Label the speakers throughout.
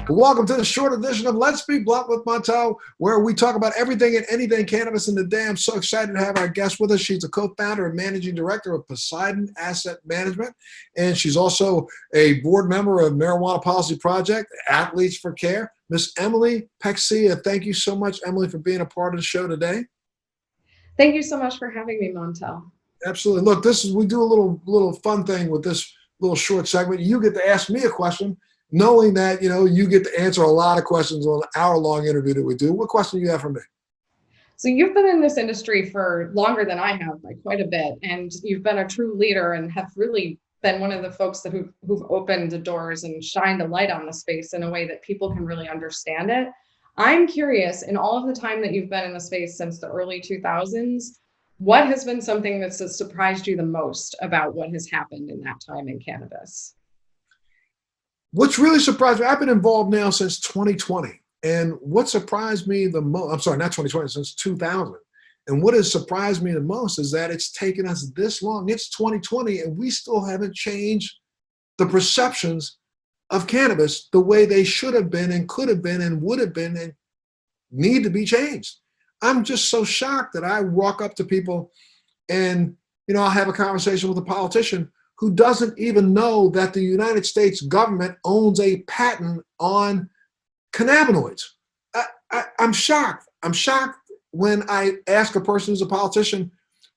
Speaker 1: Welcome to the short edition of Let's Be Blunt with Montel, where we talk about everything and anything cannabis in the day. I'm so excited to have our guest with us. She's a co-founder and managing director of Poseidon Asset Management, and she's also a board member of Marijuana Policy Project, Athletes for Care. Miss Emily Paxhia, thank you so much, Emily, for being a part of the show today.
Speaker 2: Thank you so much for having me, Montel.
Speaker 1: Absolutely. Look, we do a little fun thing with this little short segment. You get to ask me a question, knowing that, you get to answer a lot of questions on an hour-long interview that we do. What question do you have for me?
Speaker 2: So you've been in this industry for longer than I have, by quite a bit, and you've been a true leader and have really been one of the folks who've opened the doors and shined a light on the space in a way that people can really understand it. I'm curious, in all of the time that you've been in the space since the early 2000s, what has been something that's surprised you the most about what has happened in that time in cannabis?
Speaker 1: What's really surprised me, I've been involved now since 2020. And what surprised me the most, I'm sorry, not 2020, since 2000. And what has surprised me the most is that it's taken us this long. It's 2020 and we still haven't changed the perceptions of cannabis the way they should have been and could have been and would have been and need to be changed. I'm just so shocked that I walk up to people and, I'll have a conversation with a politician who doesn't even know that the United States government owns a patent on cannabinoids. I'm shocked. I'm shocked when I ask a person who's a politician,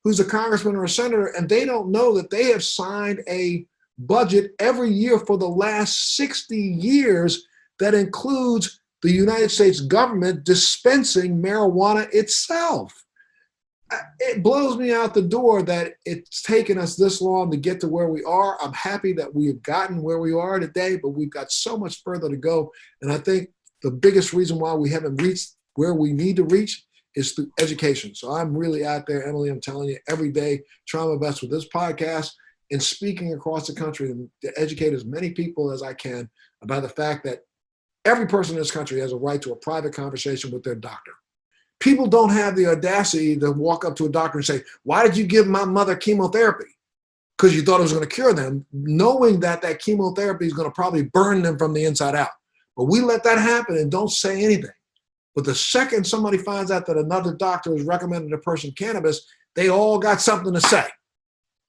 Speaker 1: who's a congressman or a senator, and they don't know that they have signed a budget every year for the last 60 years that includes the United States government dispensing marijuana itself. It blows me out the door that it's taken us this long to get to where we are. I'm happy that we have gotten where we are today, but we've got so much further to go. And I think the biggest reason why we haven't reached where we need to reach is through education. So I'm really out there, Emily, I'm telling you, every day, trying my best with this podcast and speaking across the country to educate as many people as I can about the fact that every person in this country has a right to a private conversation with their doctor. People don't have the audacity to walk up to a doctor and say, why did you give my mother chemotherapy? Because you thought it was going to cure them, knowing that that chemotherapy is going to probably burn them from the inside out. But we let that happen and don't say anything. But the second somebody finds out that another doctor has recommended a person cannabis, they all got something to say.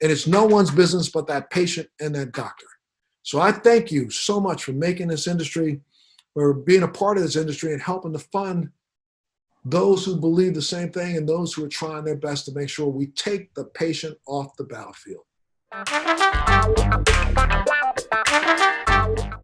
Speaker 1: And it's no one's business but that patient and that doctor. So I thank you so much for making this industry, for being a part of this industry and helping to fund those who believe the same thing and those who are trying their best to make sure we take the patient off the battlefield.